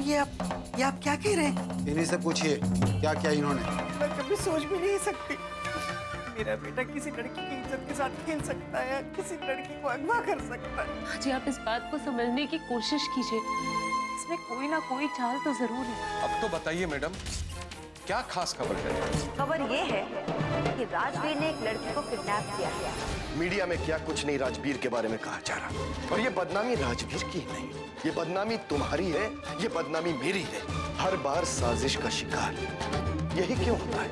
ये आप क्या कह रहे हैं? इन्हीं से पूछिए क्या क्या इन्होंने। मैं कभी सोच भी नहीं सकती मेरा बेटा किसी लड़की की इज्जत के साथ खेल सकता है, किसी लड़की को अगवा कर सकता है। जी आप इस बात को समझने की कोशिश कीजिए, इसमें कोई ना कोई चाल तो जरूर है। अब तो बताइए मैडम, क्या खास खबर है? खबर ये है कि राजवीर ने एक लड़की को किडनैप किया है। मीडिया में क्या कुछ नहीं राजवीर के बारे में कहा जा रहा, और ये बदनामी राजवीर की नहीं, ये बदनामी तुम्हारी है, ये बदनामी मेरी है। हर बार साजिश का शिकार यही क्यों होता है?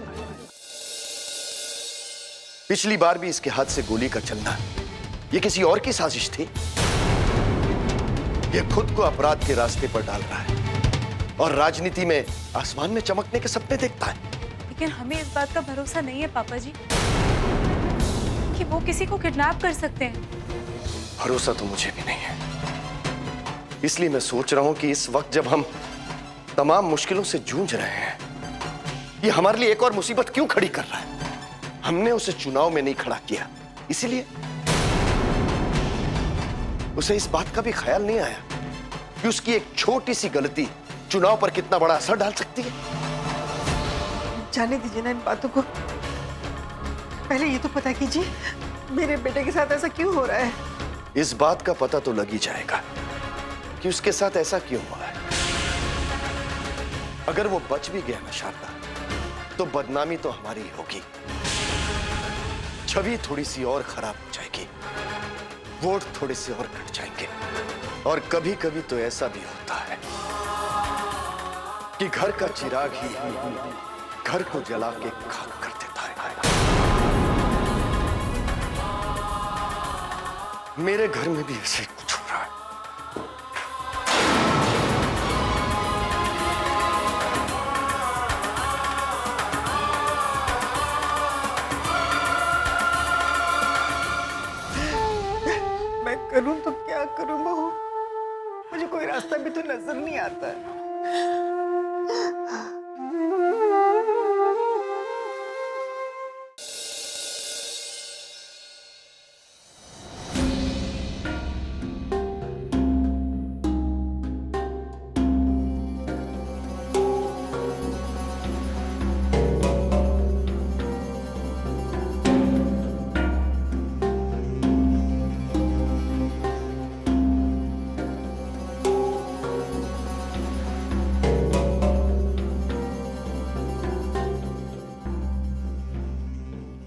पिछली बार भी इसके हाथ से गोली का चलना ये किसी और की साजिश थी। ये खुद को अपराध के रास्ते पर डाल रहा है और राजनीति में आसमान में चमकने के सपने देखता है। लेकिन हमें इस बात का भरोसा नहीं है पापा जी कि वो किसी को किडनैप कर सकते हैं। भरोसा तो मुझे भी नहीं है, इसलिए मैं सोच रहा हूं कि इस वक्त जब हम तमाम मुश्किलों से जूझ रहे हैं, ये हमारे लिए एक और मुसीबत क्यों खड़ी कर रहा है? हमने उसे चुनाव में नहीं खड़ा किया, इसीलिए उसे इस बात का भी ख्याल नहीं आया कि उसकी एक छोटी सी गलती चुनाव पर कितना बड़ा असर डाल सकती है। जाने दीजिए ना इन बातों को, पहले ये तो पता कीजिए मेरे बेटे के साथ ऐसा क्यों हो रहा है। इस बात का पता तो लग ही जाएगा कि उसके साथ ऐसा क्यों हुआ है। अगर वो बच भी गया ना शारदा, तो बदनामी तो हमारी ही होगी, छवि थोड़ी सी और खराब हो जाएगी, वोट थोड़े से और घट जाएंगे, और कभी कभी तो ऐसा भी होता है कि घर का चिराग ही घर को जला के खाक कर देता है। मेरे घर में भी ऐसे कुछ हो रहा है। मैं करूं तो क्या करूं बहू, मुझे कोई रास्ता भी तो नजर नहीं आता है।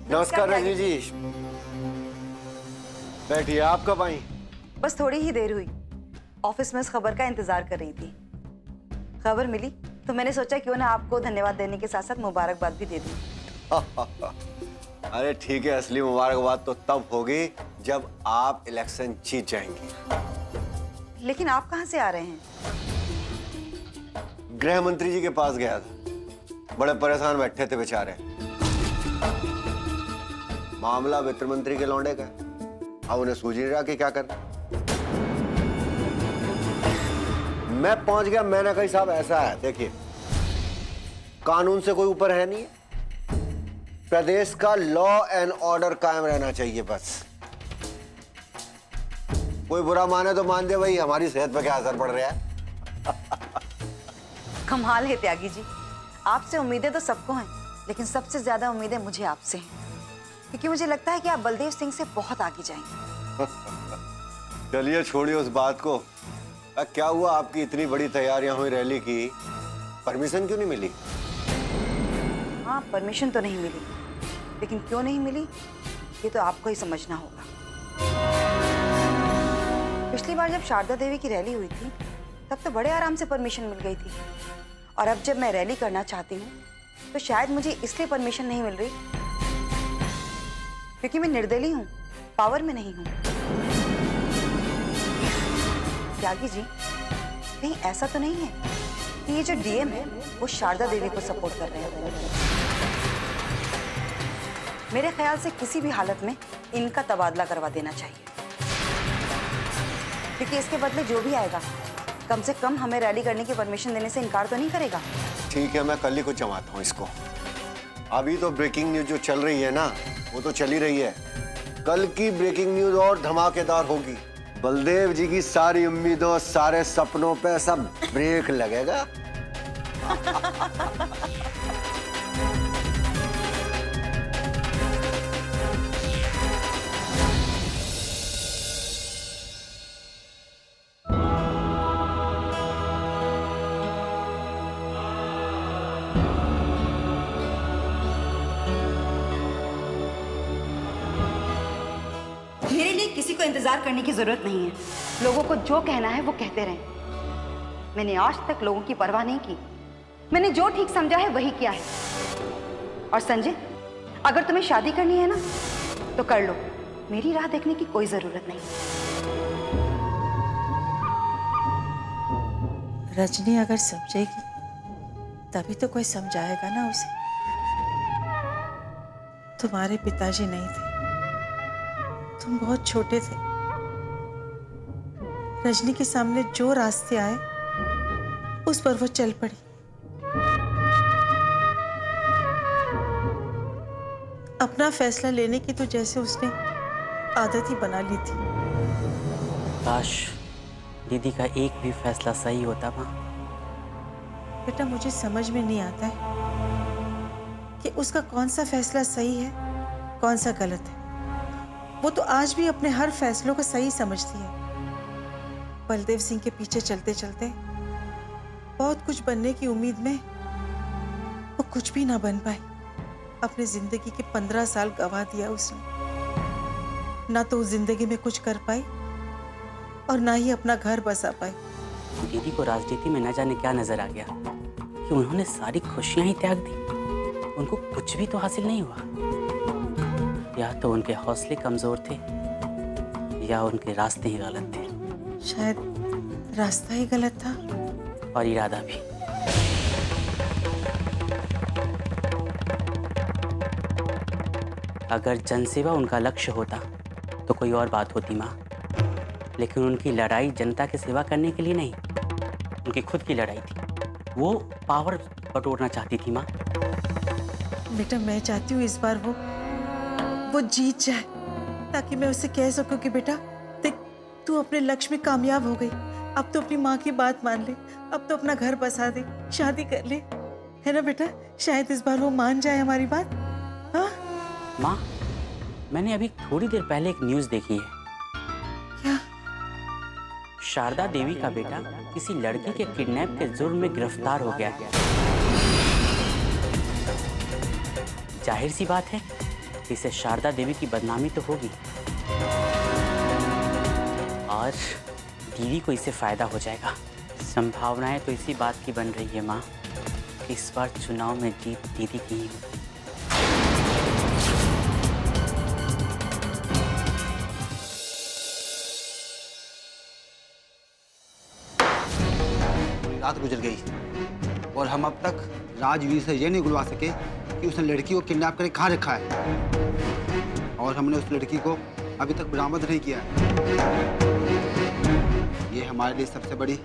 नमस्कार रजनी जी, बैठिए। आप कब आई? बस थोड़ी ही देर हुई, ऑफिस में इस खबर का इंतजार कर रही थी। खबर मिली तो मैंने सोचा क्यों ना आपको धन्यवाद देने के साथ साथ मुबारकबाद भी दे दूं। अरे ठीक है, असली मुबारकबाद तो तब होगी जब आप इलेक्शन जीत जाएंगी। लेकिन आप कहाँ से आ रहे हैं? गृह मंत्री जी के पास गया था, बड़े परेशान बैठे थे बेचारे। मामला वित्त मंत्री के लौंडे का, अब उन्हें सूझ नहीं रहा कि क्या करना। मैं पहुंच गया, मैंने कहा साहब ऐसा है, देखिए कानून से कोई ऊपर है नहीं, प्रदेश का लॉ एंड ऑर्डर कायम रहना चाहिए बस। कोई बुरा माने तो मान दे भाई, हमारी सेहत पे क्या असर पड़ रहा है। कमाल है त्यागी जी, आपसे उम्मीदें तो सबको हैं, लेकिन सबसे ज्यादा उम्मीदें मुझे आपसे हैं, क्योंकि मुझे लगता है कि आप बलदेव सिंह से बहुत आगे जाएंगे। चलिए छोड़िए उस बात को। क्या हुआ, आपकी इतनी बड़ी तैयारियां हुई रैली की, परमिशन क्यों नहीं मिली? हाँ, परमिशन तो नहीं मिली, लेकिन क्यों नहीं मिली ये तो आपको ही समझना होगा। पिछली बार जब शारदा देवी की रैली हुई थी तब तो बड़े आराम से परमिशन मिल गई थी, और अब जब मैं रैली करना चाहती हूँ तो शायद मुझे इसलिए परमिशन नहीं मिल रही क्योंकि मैं निर्दलीय हूँ, पावर में नहीं हूँ। त्यागी जी, कहीं ऐसा तो नहीं है कि ये जो डीएम है वो शारदा देवी को सपोर्ट कर रहे हैं? मेरे ख्याल से किसी भी हालत में इनका तबादला करवा देना चाहिए, क्योंकि इसके बदले जो भी आएगा कम से कम हमें रैली करने की परमिशन देने से इनकार तो नहीं करेगा। ठीक है, मैं कल ही को जमाता हूँ इसको। अभी तो ब्रेकिंग न्यूज जो चल रही है ना, वो तो चल ही रही है। कल की ब्रेकिंग न्यूज और धमाकेदार होगी, बलदेव जी की सारी उम्मीदों, सारे सपनों पे सब ब्रेक लगेगा। मेरे लिए किसी को इंतजार करने की जरूरत नहीं है। लोगों को जो कहना है वो कहते रहें। मैंने आज तक लोगों की परवाह नहीं की। मैंने जो ठीक समझा है वही किया है। और संजय, अगर तुम्हें शादी करनी है ना तो कर लो, मेरी राह देखने की कोई जरूरत नहीं। रजनी अगर समझेगी तभी तो कोई समझाएगा ना उसे। तुम्हारे पिताजी नहीं थे, तुम बहुत छोटे थे। रजनी के सामने जो रास्ते आए उस पर वो चल पड़ी। अपना फैसला लेने की तो जैसे उसने आदत ही बना ली थी। काश दीदी का एक भी फैसला सही होता माँ। बेटा, मुझे समझ में नहीं आता है कि उसका कौन सा फैसला सही है, कौन सा गलत है। वो तो आज भी अपने हर फैसलों को सही समझती है। बलदेव सिंह के पीछे चलते चलते बहुत कुछ बनने की उम्मीद में वो कुछ भी ना बन पाई। अपने जिंदगी के 15 साल गंवा दिया उसने। ना तो उस जिंदगी में कुछ कर पाई और ना ही अपना घर बसा पाई। दीदी को राजनीति में न जाने क्या नजर आ गया कि उन्होंने सारी खुशियां ही त्याग दी। उनको कुछ भी तो हासिल नहीं हुआ। या तो उनके हौसले कमजोर थे या उनके रास्ते ही गलत थे। शायद रास्ता ही गलत था और इरादा भी। अगर जनसेवा उनका लक्ष्य होता तो कोई और बात होती माँ, लेकिन उनकी लड़ाई जनता की सेवा करने के लिए नहीं, उनकी खुद की लड़ाई थी। वो पावर बटोरना चाहती थी माँ। बेटा, मैं चाहती हूँ इस बार वो जीत जाए, ताकि मैं उसे कह सकूं कि बेटा देख, तू अपने लक्ष्य में कामयाब हो गई। अब तो अपनी माँ की बात मान ले, अब तो अपना घर बसा दे, शादी कर ले, है ना बेटा? शायद इस बार वो मान जाए हमारी बात। हाँ माँ, मैंने अभी थोड़ी देर पहले एक न्यूज़ देखी है। क्या? शारदा देवी का बेटा किसी लड़की के किडनैप के जुर्म में गिरफ्तार हो गया है। जाहिर सी बात है, इससे शारदा देवी की बदनामी तो होगी और दीदी को इससे फायदा हो जाएगा। संभावनाएं तो इसी बात की बन रही है माँ, इस बार चुनाव में जीत दीदी की ही होगी। रात गुजर गई और हम अब तक राजवीर से ये नहीं गुलवा सके कि उसने लड़की को किडनैप करके कहाँ रखा है, और हमने उस लड़की को अभी तक बरामद नहीं किया है। ये हमारे लिए सबसे बड़ी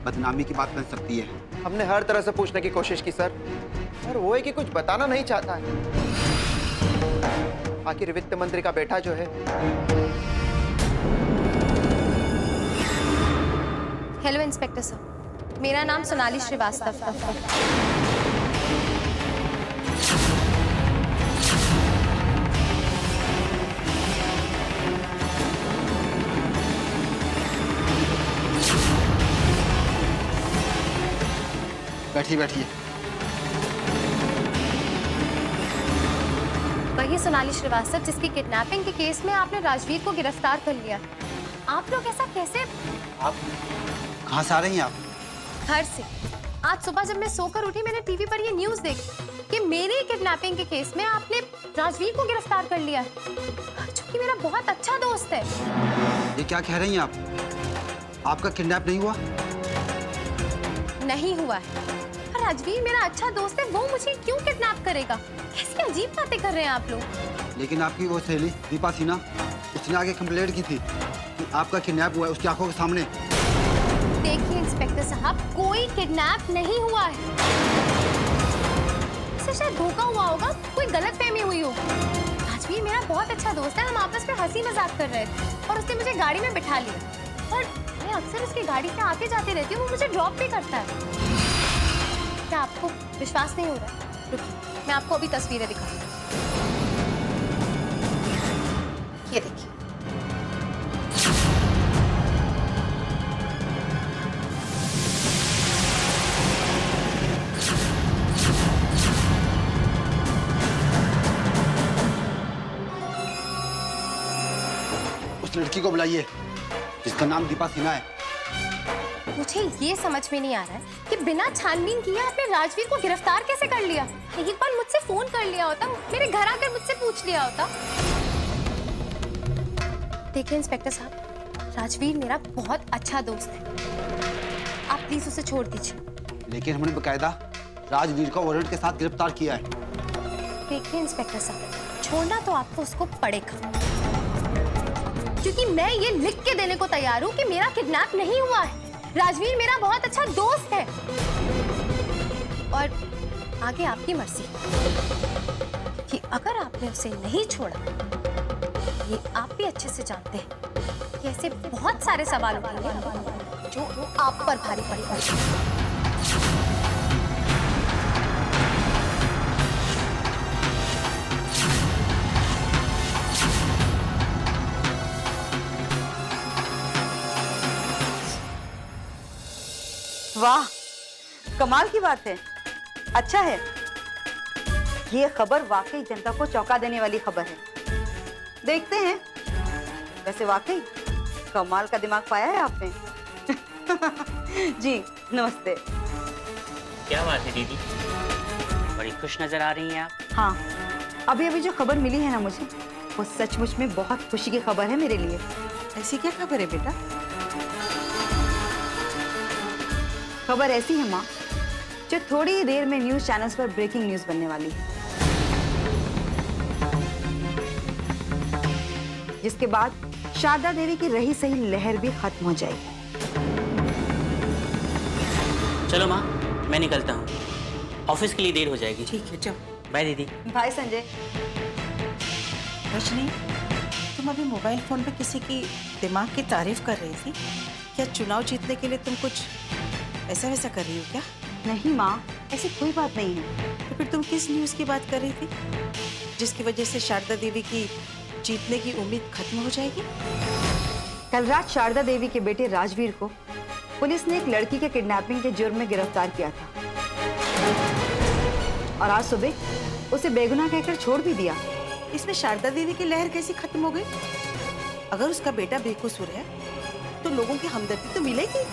बदनामी की बात बन सकती है। हमने हर तरह से पूछने की कोशिश की सर, और वो है कि कुछ बताना नहीं चाहता है। आखिर वित्त मंत्री का बेटा जो है। हेलो इंस्पेक्टर सर, मेरा नाम सोनाली श्रीवास्तव है। बैठिए बैठिए। वही सोनाली श्रीवास्तव जिसकी किडनैपिंग के केस में आपने राजवीर को गिरफ्तार कर लिया। आप लोग ऐसा कैसे? आप कहाँ से आ रही हैं आप? घर से। आज सुबह जब मैं सोकर उठी, मैंने टीवी पर ये न्यूज़ देखी कि मेरे किडनैपिंग के केस में आपने राजवीर को गिरफ्तार कर लिया, जो कि मेरा बहुत अच्छा दोस्त है। ये क्या कह रही हैं आप? आपका किडनैप नहीं हुआ? नहीं हुआ है। पर राजवीर मेरा अच्छा दोस्त है, वो मुझे क्यों किडनैप करेगा? कैसी अजीब बातें कर रहे हैं आप लोग। लेकिन आपकी वो सहेली दीपा सिन्हा, उसने आगे कंप्लेंट की थी कि आपका किडनैप हुआ है उसकी आंखों के सामने। देखिए इंस्पेक्टर साहब, कोई किडनैप नहीं हुआ है। इसे शायद धोखा हुआ होगा, कोई गलतफहमी हुई होगी। राजवीर मेरा बहुत अच्छा दोस्त है, हम आपस में हंसी मजाक कर रहे थे और उसने मुझे गाड़ी में बिठा लिया और मैं अक्सर उसकी गाड़ी से आते जाते रहती हूँ, वो मुझे ड्रॉप भी करता है। क्या आपको विश्वास नहीं हो रहा? रुकिए, मैं आपको अभी तस्वीरें दिखाऊंगी। ये देखिए। उस लड़की को बुलाइए जिसका नाम दीपा सिन्हा है। मुझे ये समझ में नहीं आ रहा है कि बिना छानबीन किए आपने राजवीर को गिरफ्तार कैसे कर लिया? एक बार मुझसे फोन कर लिया होता, मेरे घर आकर मुझसे पूछ लिया होता। देखिए इंस्पेक्टर साहब, राजवीर मेरा बहुत अच्छा दोस्त है, आप प्लीज उसे छोड़ दीजिए। लेकिन हमने बकायदा राजवीर को वारंट के साथ गिरफ्तार किया है। देखिए इंस्पेक्टर साहब, छोड़ना तो आपको उसको पड़ेगा, क्योंकि मैं ये लिख के देने को तैयार हूँ कि मेरा किडनैप नहीं हुआ है। राजवीर मेरा बहुत अच्छा दोस्त है और आगे आपकी मर्जी कि अगर आपने उसे नहीं छोड़ा, ये आप भी अच्छे से जानते हैं कि ऐसे बहुत सारे सवाल उठेंगे जो आप पर भारी पड़ेगा। वाह, कमाल की बात है, अच्छा है। ये खबर वाकई जनता को चौंका देने वाली खबर है। देखते हैं, वैसे वाकई कमाल का दिमाग पाया है आपने। जी नमस्ते। क्या बात है दीदी, बड़ी खुश नजर आ रही हैं आप। हाँ, अभी अभी जो खबर मिली है ना मुझे, वो सचमुच में बहुत खुशी की खबर है मेरे लिए। ऐसी क्या खबर है बेटा? खबर ऐसी है माँ, जो थोड़ी ही देर में न्यूज चैनल्स पर ब्रेकिंग न्यूज बनने वाली है, जिसके बाद शारदा देवी की रही सही लहर भी खत्म हो जाएगी। चलो माँ, मैं निकलता हूँ, ऑफिस के लिए देर हो जाएगी। ठीक है, चल बाय दीदी। भाई संजय। रजनी, तुम अभी मोबाइल फोन पे किसी की दिमाग की तारीफ कर रही थी क्या? चुनाव जीतने के लिए तुम कुछ ऐसा वैसा कर रही हो क्या? नहीं माँ, ऐसी कोई बात नहीं है। तो फिर तुम किस न्यूज़ की बात कर रही थी जिसकी वजह से शारदा देवी की जीतने की उम्मीद खत्म हो जाएगी? कल रात शारदा देवी के बेटे राजवीर को पुलिस ने एक लड़की के किडनैपिंग के जुर्म में गिरफ्तार किया था और आज सुबह उसे बेगुनाह कहकर छोड़ भी दिया। इसमें शारदा देवी की लहर कैसी खत्म हो गई? अगर उसका बेटा बेकसूर है तो लोगों की हमदर्दी तो मिलेगी।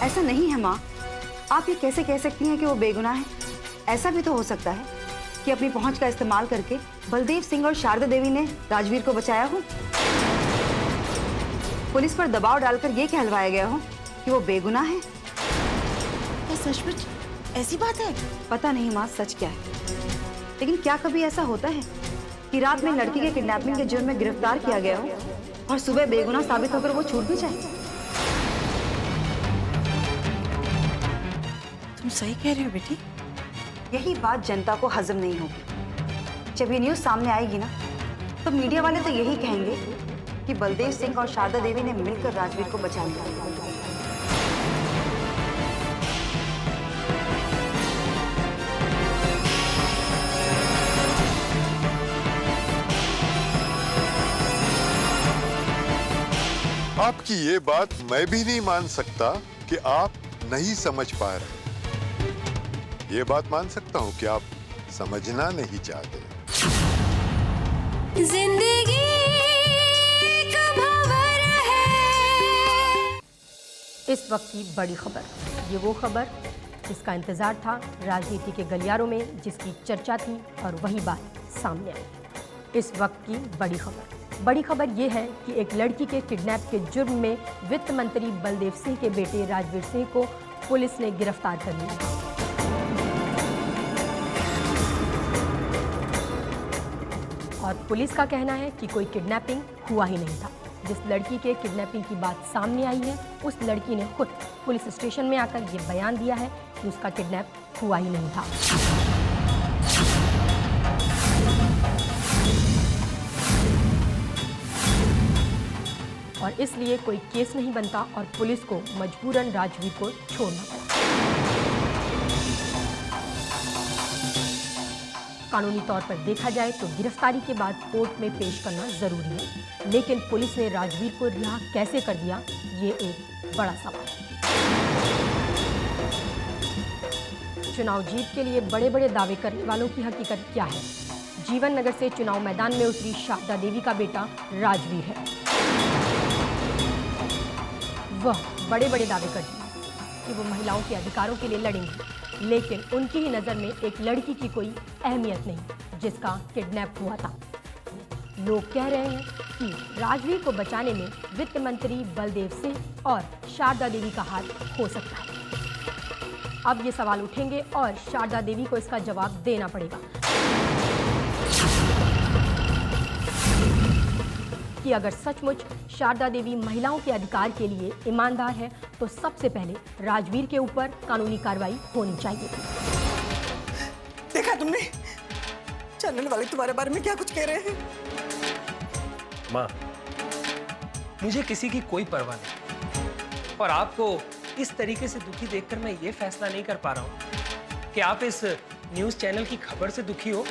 ऐसा नहीं है माँ, आप ये कैसे कह सकती हैं कि वो बेगुनाह है? ऐसा भी तो हो सकता है कि अपनी पहुंच का इस्तेमाल करके बलदेव सिंह और शारदा देवी ने राजवीर को बचाया हो, पुलिस पर दबाव डालकर ये कहलवाया गया हो कि वो बेगुनाह है। क्या सचमुच ऐसी बात है? पता नहीं माँ सच क्या है, लेकिन क्या कभी ऐसा होता है कि रात में लड़की के किडनैपिंग के जुर्म में गिरफ्तार किया गया हो और सुबह बेगुनाह साबित होकर वो छूट भी जाए? तुम सही कह रही हो बेटी। यही बात जनता को हजम नहीं होगी। जब ये न्यूज़ सामने आएगी ना, तो मीडिया वाले तो यही कहेंगे कि बलदेव सिंह और शारदा देवी ने मिलकर राजवीर को बचा लिया। आपकी ये बात मैं भी नहीं मान सकता कि आप नहीं समझ पा रहे। ये बात मान सकता हूँ कि आप समझना नहीं चाहते। जिंदगी एक भंवर है। इस वक्त की बड़ी खबर, ये वो खबर जिसका इंतजार था राजनीति के गलियारों में, जिसकी चर्चा थी और वही बात सामने आई। इस वक्त की बड़ी खबर ये है कि एक लड़की के किडनैप के जुर्म में वित्त मंत्री बलदेव सिंह के बेटे राजवीर सिंह को पुलिस ने गिरफ्तार कर लिया। और पुलिस का कहना है कि कोई किडनैपिंग हुआ ही नहीं था। जिस लड़की के किडनैपिंग की बात सामने आई है, उस लड़की ने खुद पुलिस स्टेशन में आकर ये बयान दिया है कि उसका किडनैप हुआ ही नहीं था। और इसलिए कोई केस नहीं बनता और पुलिस को मजबूरन राजवीर को छोड़ना पड़ा। कानूनी तौर पर देखा जाए तो गिरफ्तारी के बाद कोर्ट में पेश करना जरूरी है, लेकिन पुलिस ने राजवीर को रिहा कैसे कर दिया, ये एक बड़ा सवाल है। चुनाव जीत के लिए बड़े बड़े दावे करने वालों की हकीकत क्या है? जीवन नगर से चुनाव मैदान में उतरी शारदा देवी का बेटा राजवीर है। वह बड़े बड़े दावे करती है कि वो महिलाओं के अधिकारों के लिए लड़ेंगी, लेकिन उनकी ही नज़र में एक लड़की की कोई अहमियत नहीं जिसका किडनैप हुआ था। लोग कह रहे हैं कि राजवीर को बचाने में वित्त मंत्री बलदेव सिंह और शारदा देवी का हाथ हो सकता है। अब ये सवाल उठेंगे और शारदा देवी को इसका जवाब देना पड़ेगा कि अगर सचमुच शारदा देवी महिलाओं के अधिकार के लिए ईमानदार है तो सबसे पहले राजवीर के ऊपर कानूनी कार्रवाई होनी चाहिए। देखा तुमने चैनल वाले तुम्हारे बारे में क्या कुछ कह रहे हैं? माँ, मुझे किसी की कोई परवाह नहीं, और आपको इस तरीके से दुखी देखकर मैं ये फैसला नहीं कर पा रहा हूँ कि आप इस न्यूज़ चैनल की खबर से दुखी हो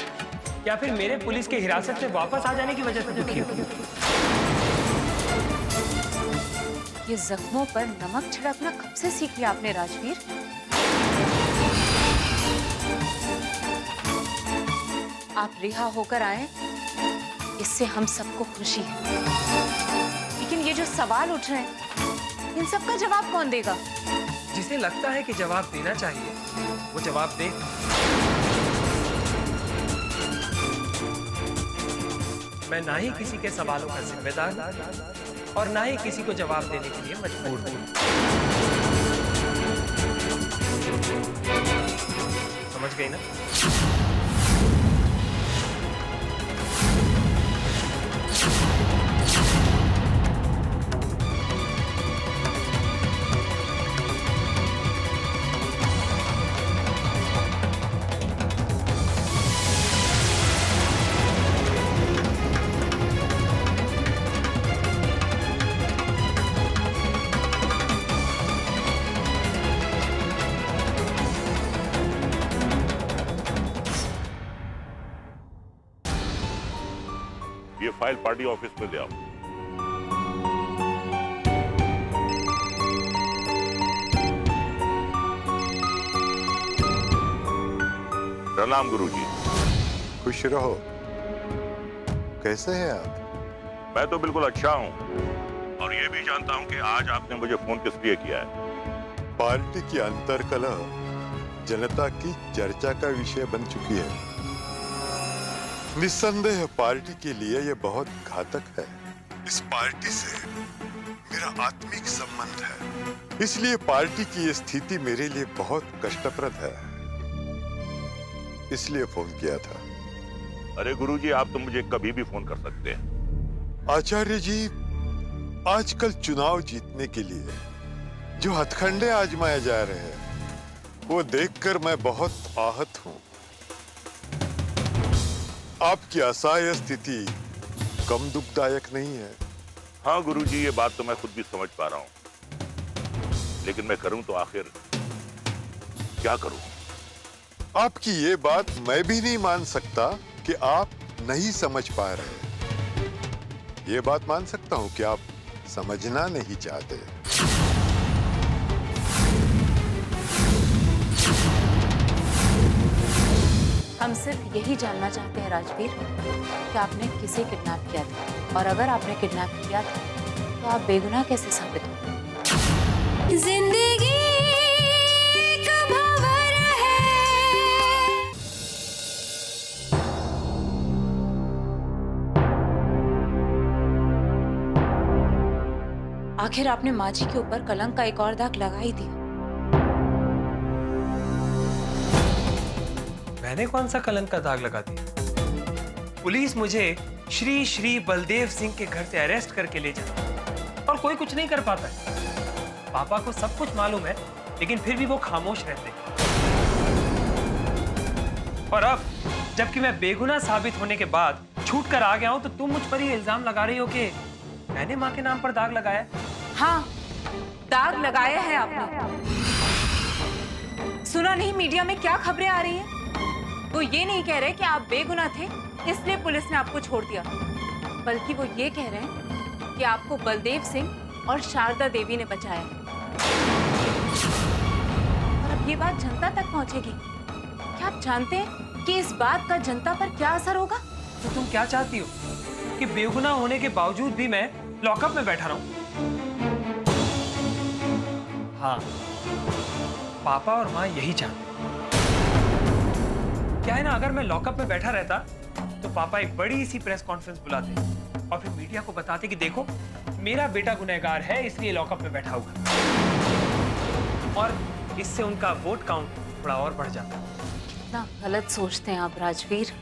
या फिर मेरे पुलिस के हिरासत से वापस आ जाने की वजह से दुखी हो। ये जख्मों पर नमक छिड़कना कब से सीख लिया आपने राजवीर? आप रिहा होकर आए, इससे हम सबको खुशी है, लेकिन ये जो सवाल उठ रहे हैं, इन सब का जवाब कौन देगा? जिसे लगता है कि जवाब देना चाहिए वो जवाब दे। मैं ना ही किसी के सवालों का जिम्मेदार और ना ही किसी को जवाब देने के लिए मजबूर हूँ। समझ गई ना? ये फाइल पार्टी ऑफिस में ले आओ। प्रणाम गुरुजी। खुश रहो। कैसे हैं आप? मैं तो बिल्कुल अच्छा हूँ, और ये भी जानता हूँ कि आज आपने मुझे फोन किस लिए किया है। पार्टी की अंतर्कलह जनता की चर्चा का विषय बन चुकी है। निस्संदेह पार्टी के लिए यह बहुत घातक है। इस पार्टी से मेरा आत्मिक संबंध है, इसलिए पार्टी की यह स्थिति मेरे लिए बहुत कष्टप्रद है, इसलिए फोन किया था। अरे गुरुजी, आप तो मुझे कभी भी फोन कर सकते हैं। आचार्य जी, आजकल चुनाव जीतने के लिए जो हथकंडे आजमाए जा रहे हैं वो देखकर मैं बहुत आहत हूं। आपकी असहाय स्थिति कम दुखदायक नहीं है। हाँ गुरुजी, ये बात तो मैं खुद भी समझ पा रहा हूँ, लेकिन मैं करूं तो आखिर क्या करूं? आपकी ये बात मैं भी नहीं मान सकता कि आप नहीं समझ पा रहे। ये बात मान सकता हूं कि आप समझना नहीं चाहते। हम सिर्फ यही जानना चाहते हैं राजवीर कि आपने किसे किडनैप किया था, और अगर आपने किडनैप किया था तो आप बेगुनाह कैसे साबित हो? जिंदगी एक भंवर है। आखिर आपने माँ जी के ऊपर कलंक का एक और दाग लगा ही दिया। मैंने कौन सा कलंक का दाग लगा दिया? पुलिस मुझे श्री श्री बलदेव सिंह के घर से अरेस्ट करके ले जाती है और कोई कुछ नहीं कर पाता है। पापा को सब कुछ मालूम है, लेकिन फिर भी वो खामोश रहते हैं। और अब जबकि मैं बेगुनाह साबित होने के बाद छूट कर आ गया हूं, तो तुम मुझ पर ही इल्जाम लगा रही हो कि मैंने माँ के नाम पर दाग लगाया है? हाँ, दाग लगाया है आपने। सुना नहीं मीडिया में क्या खबरें आ रही हैं? वो ये नहीं कह रहे कि आप बेगुनाह थे इसलिए पुलिस ने आपको छोड़ दिया, बल्कि वो ये कह रहे हैं कि आपको बलदेव सिंह और शारदा देवी ने बचाया है। और अब ये बात जनता तक पहुंचेगी। क्या आप जानते हैं कि इस बात का जनता पर क्या असर होगा? तो तुम क्या चाहती हो कि बेगुनाह होने के बावजूद भी मैं लॉकअप में बैठा रहूं? हाँ, पापा और माँ यही चाहते। क्या है ना, अगर मैं लॉकअप में बैठा रहता तो पापा एक बड़ी सी प्रेस कॉन्फ्रेंस बुलाते और फिर मीडिया को बताते कि देखो मेरा बेटा गुनहगार है इसलिए लॉकअप में बैठा हुआ, और इससे उनका वोट काउंट थोड़ा और बढ़ जाता। कितना गलत सोचते हैं आप राजवीर।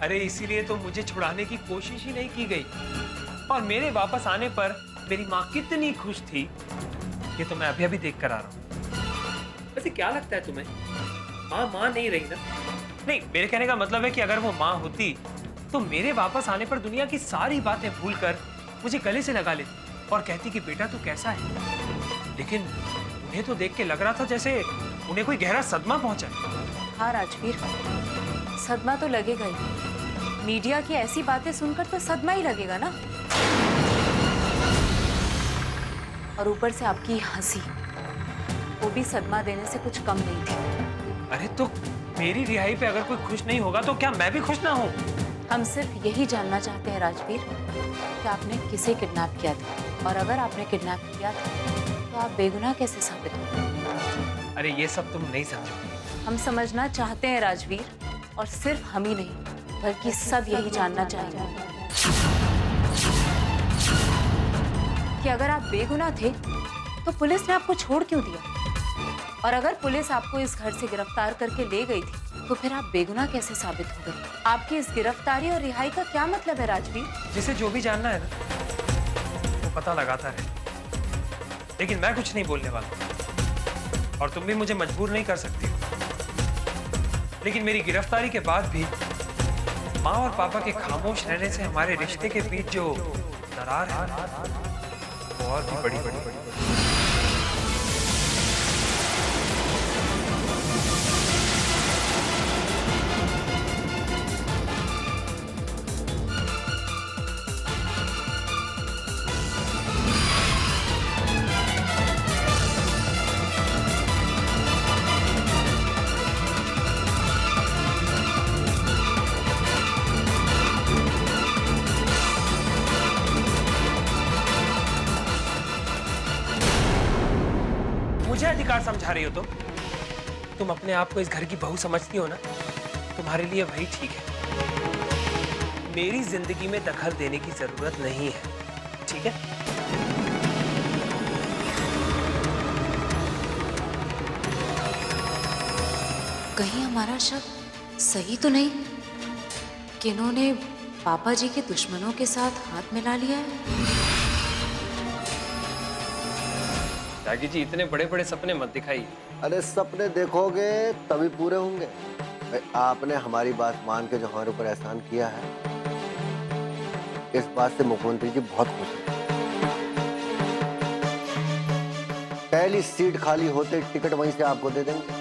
अरे इसीलिए तो मुझे छुड़ाने की कोशिश ही नहीं की गई, और मेरे वापस आने पर मेरी माँ कितनी खुश थी ये तो मैं अभी अभी देख कर आ रहा हूँ। वैसे क्या लगता है तुम्हें, माँ नहीं रही ना? नहीं, मेरे कहने का मतलब है कि अगर वो माँ होती तो मेरे वापस आने पर दुनिया की सारी बातें भूलकर मुझे गले से लगा लेती और कहती कि बेटा तू कैसा है। लेकिन उन्हें तो देख के लग रहा था जैसे उन्हें कोई गहरा सदमा पहुंचा। हाँ राजवीर, सदमा तो लगेगा ही। मीडिया की ऐसी बातें सुनकर तो सदमा ही लगेगा ना। और ऊपर से आपकी हंसी, वो भी सदमा देने से कुछ कम नहीं थी। अरे तो मेरी रिहाई पे अगर कोई खुश नहीं होगा तो क्या मैं भी खुश ना हूँ? हम सिर्फ यही जानना चाहते हैं राजवीर कि आपने किसे किडनैप किया था, और अगर आपने किडनैप किया था तो आप बेगुनाह कैसे साबित हो? अरे ये सब तुम नहीं समझोगे। हम समझना चाहते हैं राजवीर, और सिर्फ हम ही नहीं बल्कि सब यही जानना चाहेंगे कि अगर आप बेगुनाह थे तो पुलिस ने आपको छोड़ क्यों दिया, और अगर पुलिस आपको इस घर से गिरफ्तार करके ले गई थी तो फिर आप बेगुनाह कैसे साबित हो गए? आपकी इस गिरफ्तारी और रिहाई का क्या मतलब है राजवीर? जिसे जो भी जानना है ना वो पता लगाता है, लेकिन मैं कुछ नहीं बोलने वाला और तुम भी मुझे मजबूर नहीं कर सकती। लेकिन मेरी गिरफ्तारी के बाद भी माँ और पापा के खामोश रहने से हमारे रिश्ते के बीच जो दरार है वो और भी बड़ी। मुझे अधिकार समझा रही हो तुम अपने आप को इस घर की बहू समझती हो ना? तुम्हारे लिए वही ठीक है। मेरी जिंदगी में दखल देने की जरूरत नहीं है, ठीक है? कहीं हमारा शक सही तो नहीं कि इन्होंने पापा जी के दुश्मनों के साथ हाथ मिला लिया है? रागी जी, इतने बड़े बड़े सपने मत दिखाइए। अरे सपने देखोगे तभी पूरे होंगे। भाई आपने हमारी बात मान के जो हमारे ऊपर एहसान किया है, इस बात से मुख्यमंत्री जी बहुत खुश हैं। पहली सीट खाली होते टिकट वहीं से आपको दे देंगे।